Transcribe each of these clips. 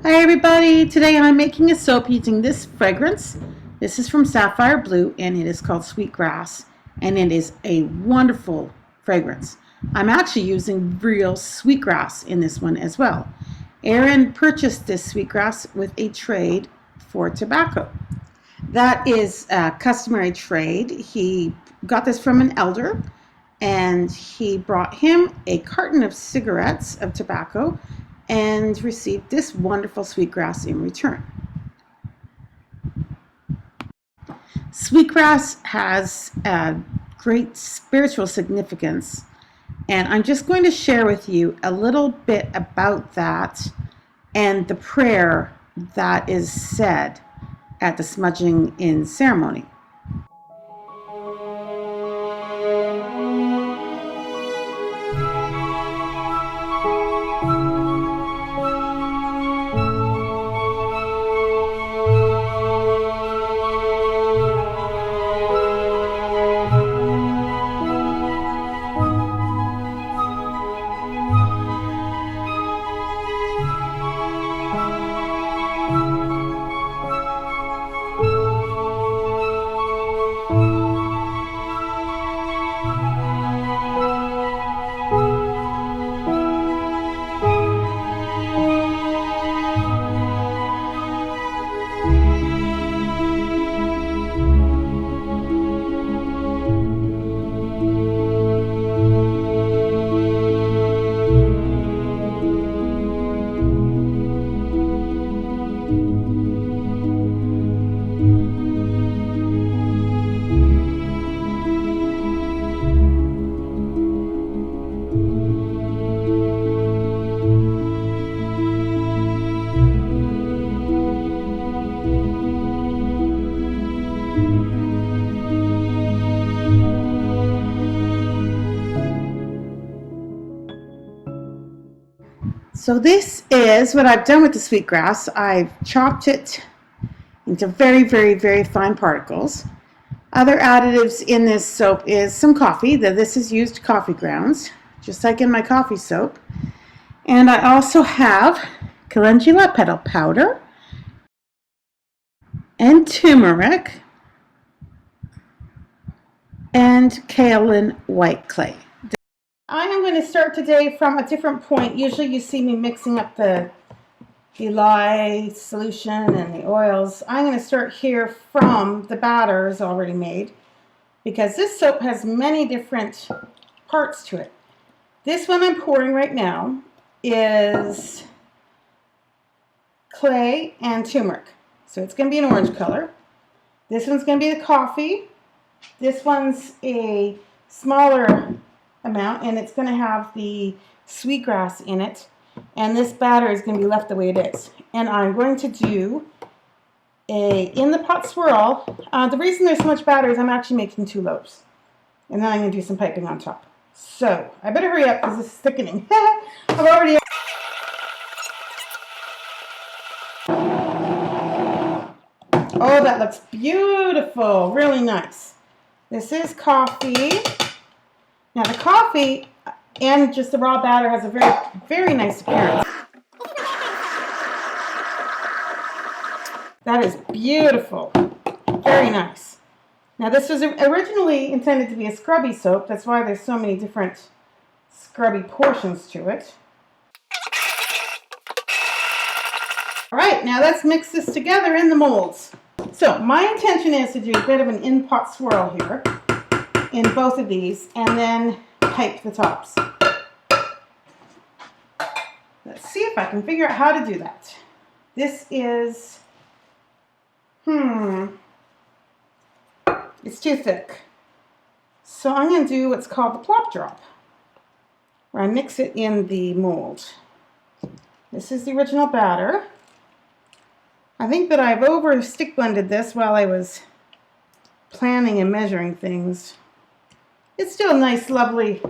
Hi everybody, today I'm making a soap using this fragrance. This is from Sapphire Blue and it is called Sweetgrass, and it is a wonderful fragrance. I'm actually using real sweetgrass in this one as well. Aaron purchased this sweetgrass with a trade for tobacco. That is a customary trade. He got this from an elder and he brought him a carton of cigarettes of tobacco and received this wonderful sweetgrass in return. Sweetgrass has a great spiritual significance, and I'm just going to share with you a little bit about that and the prayer that is said at the smudging in ceremony. So this is what I've done with the sweetgrass. I've chopped it into very, very, very fine particles. Other additives in this soap is some coffee. This is used coffee grounds, just like in my coffee soap. And I also have calendula petal powder and turmeric and kaolin white clay. I am going to start today from a different point. Usually you see me mixing up the lye solution and the oils. I'm going to start here from the batters already made, because this soap has many different parts to it. This one I'm pouring right now is clay and turmeric. So it's going to be an orange color. This one's going to be the coffee. This one's a smaller amount, and it's going to have the sweetgrass in it, and this batter is going to be left the way it is. And I'm going to do a in the pot swirl. The reason there's so much batter is I'm actually making 2 loaves, and then I'm going to do some piping on top. So I better hurry up because this is thickening. I've already. Oh, that looks beautiful, really nice. This is coffee. Now the coffee and just the raw batter has a very, very nice appearance. That is beautiful. Very nice. Now this was originally intended to be a scrubby soap. That's why there's so many different scrubby portions to it. All right, now let's mix this together in the molds. So my intention is to do a bit of an in-pot swirl here in both of these, and then pipe the tops. Let's see if I can figure out how to do that. This is, it's too thick. So I'm going to do what's called the plop drop, where I mix it in the mold. This is the original batter. I think that I've over stick blended this while I was planning and measuring things. It's still a nice, lovely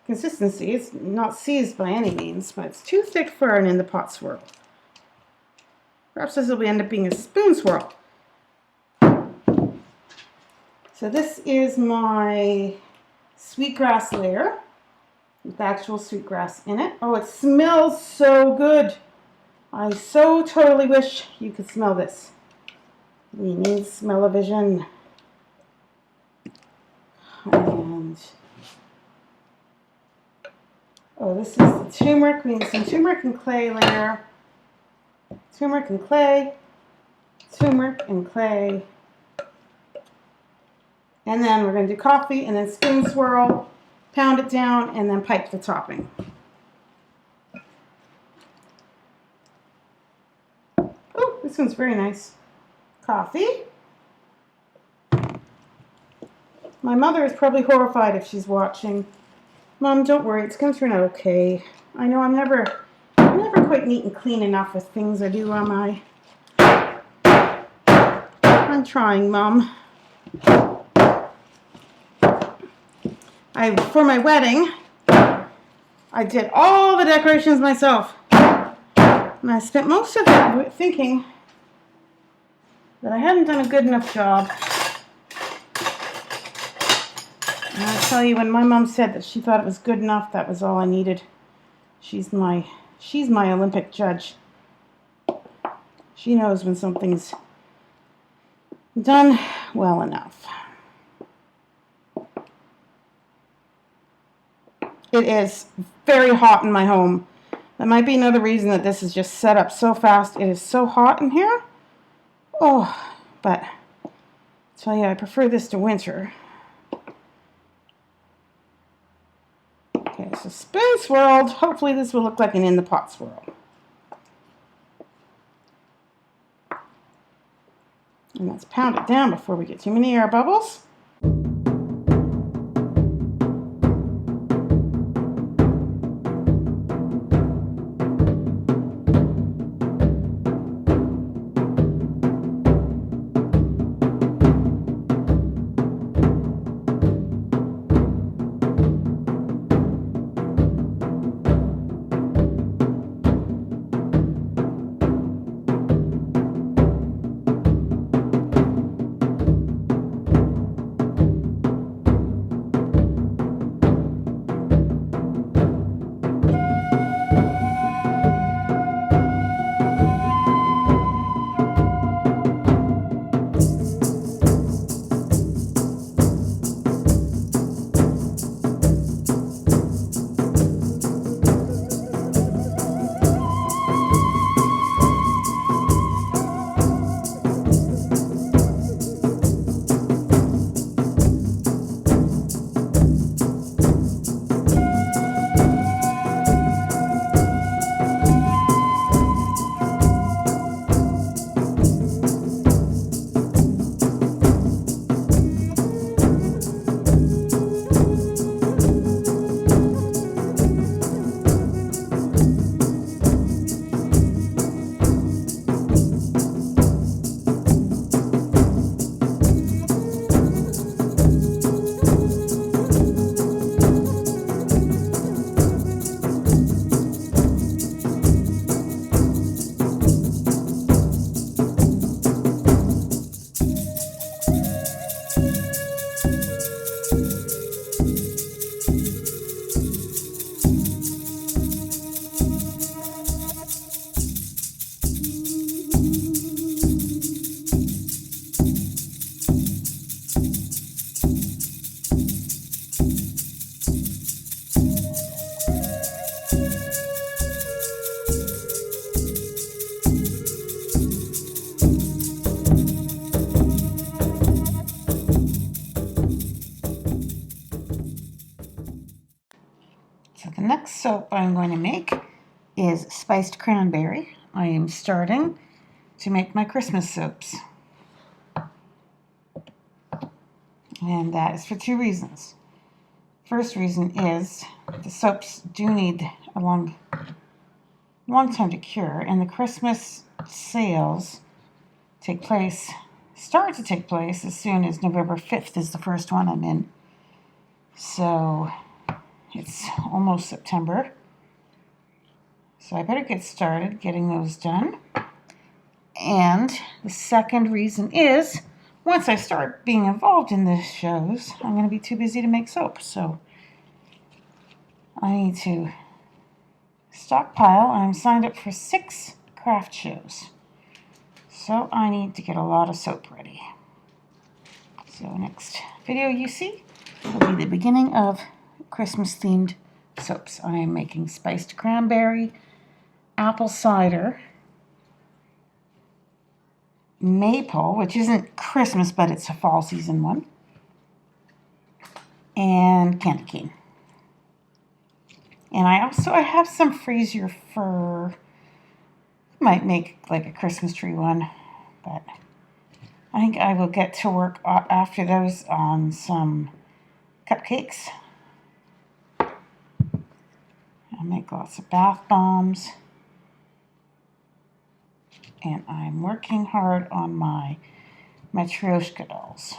consistency. It's not seized by any means, but it's too thick for an in the pot swirl. Perhaps this will end up being a spoon swirl. So this is my sweetgrass layer with actual sweetgrass in it. Oh, it smells so good. I so totally wish you could smell this. We need smell-o-vision. And oh, this is the turmeric. We need some turmeric and clay layer. Turmeric and clay. Turmeric and clay. And then we're going to do coffee and then spoon swirl, pound it down, and then pipe the topping. Oh, this one's very nice. Coffee. My mother is probably horrified if she's watching. Mom, don't worry, it's going to turn out okay. I know I'm never quite neat and clean enough with things I do, am I? I'm trying, Mom. For my wedding, I did all the decorations myself. And I spent most of it thinking that I hadn't done a good enough job. And I tell you, when my mom said that she thought it was good enough, that was all I needed. She's my Olympic judge. She knows when something's done well enough. It is very hot in my home. That might be another reason that this is just set up so fast. It is so hot in here. Oh, but I tell you, I prefer this to winter. Okay, so spoon swirled. Hopefully this will look like an in the pot swirl. And let's pound it down before we get too many air bubbles. So the next soap I'm going to make is spiced cranberry. I am starting to make my Christmas soaps. And that is for two reasons. First reason is the soaps do need a long time to cure, and the Christmas sales start to take place as soon as November 5th is the first one I'm in. So it's almost September. So I better get started getting those done. And the second reason is, once I start being involved in the shows, I'm going to be too busy to make soap. So I need to stockpile. I'm signed up for 6 craft shows. So I need to get a lot of soap ready. So next video you see will be the beginning of Christmas themed soaps. I am making spiced cranberry, apple cider, maple, which isn't Christmas but it's a fall season one, and candy cane. And I have some freezer fir. Might make like a Christmas tree one, but I think I will get to work after those on some cupcakes. I'll make lots of bath bombs. And I'm working hard on my Matryoshka dolls.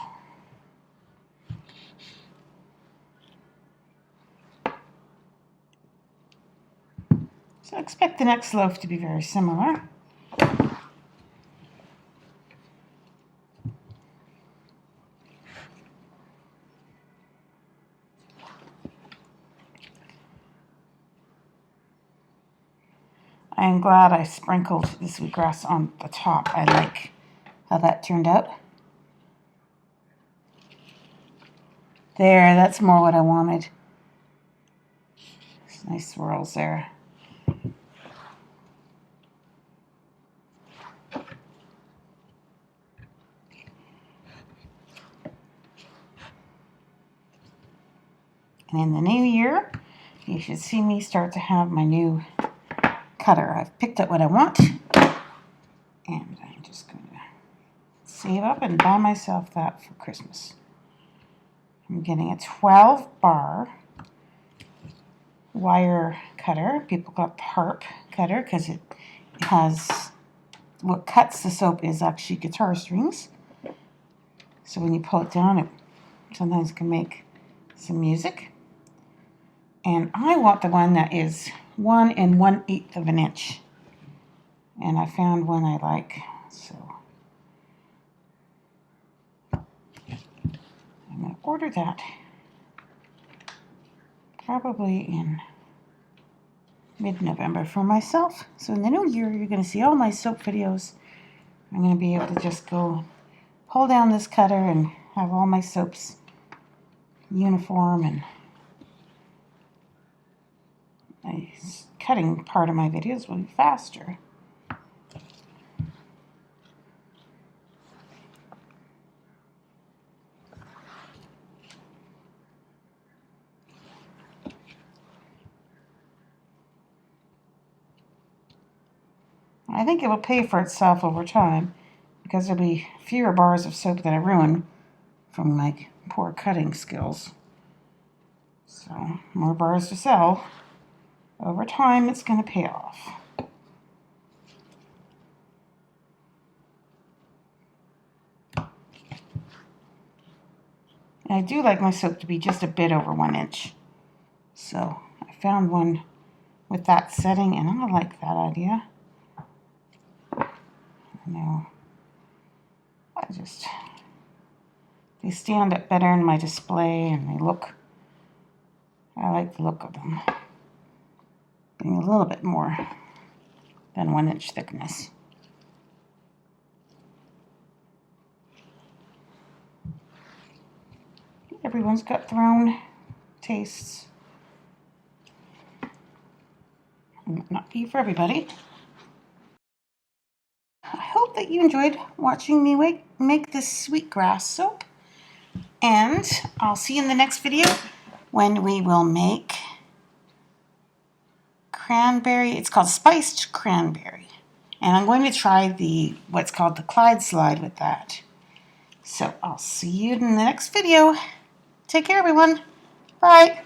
So expect the next loaf to be very similar. I am glad I sprinkled this wheatgrass on the top. I like how that turned out. There, that's more what I wanted. Nice swirls there. And in the new year, you should see me start to have my new cutter. I've picked up what I want, and I'm just going to save up and buy myself that for Christmas. I'm getting a 12 bar wire cutter. People call it harp cutter because it has, what cuts the soap is actually guitar strings. So when you pull it down, it sometimes can make some music. And I want the one that is 1 1/8 of an inch. And I found one I like, so I'm going to order that probably in mid-November for myself. So in the new year, you're going to see all my soap videos. I'm going to be able to just go pull down this cutter and have all my soaps uniform, and cutting part of my videos will be faster. I think it will pay for itself over time because there'll be fewer bars of soap that I ruin from my poor cutting skills. So more bars to sell. Over time, it's going to pay off. And I do like my soap to be just a bit over 1 inch. So I found one with that setting, and I like that idea. No, they stand up better in my display, and I like the look of them. Being a little bit more than 1 inch thickness. Everyone's got their own tastes. Not be for everybody. I hope that you enjoyed watching me make this sweetgrass soap. And I'll see you in the next video when we will make cranberry. It's called spiced cranberry. And I'm going to try what's called the Clyde slide with that. So I'll see you in the next video. Take care, everyone. Bye.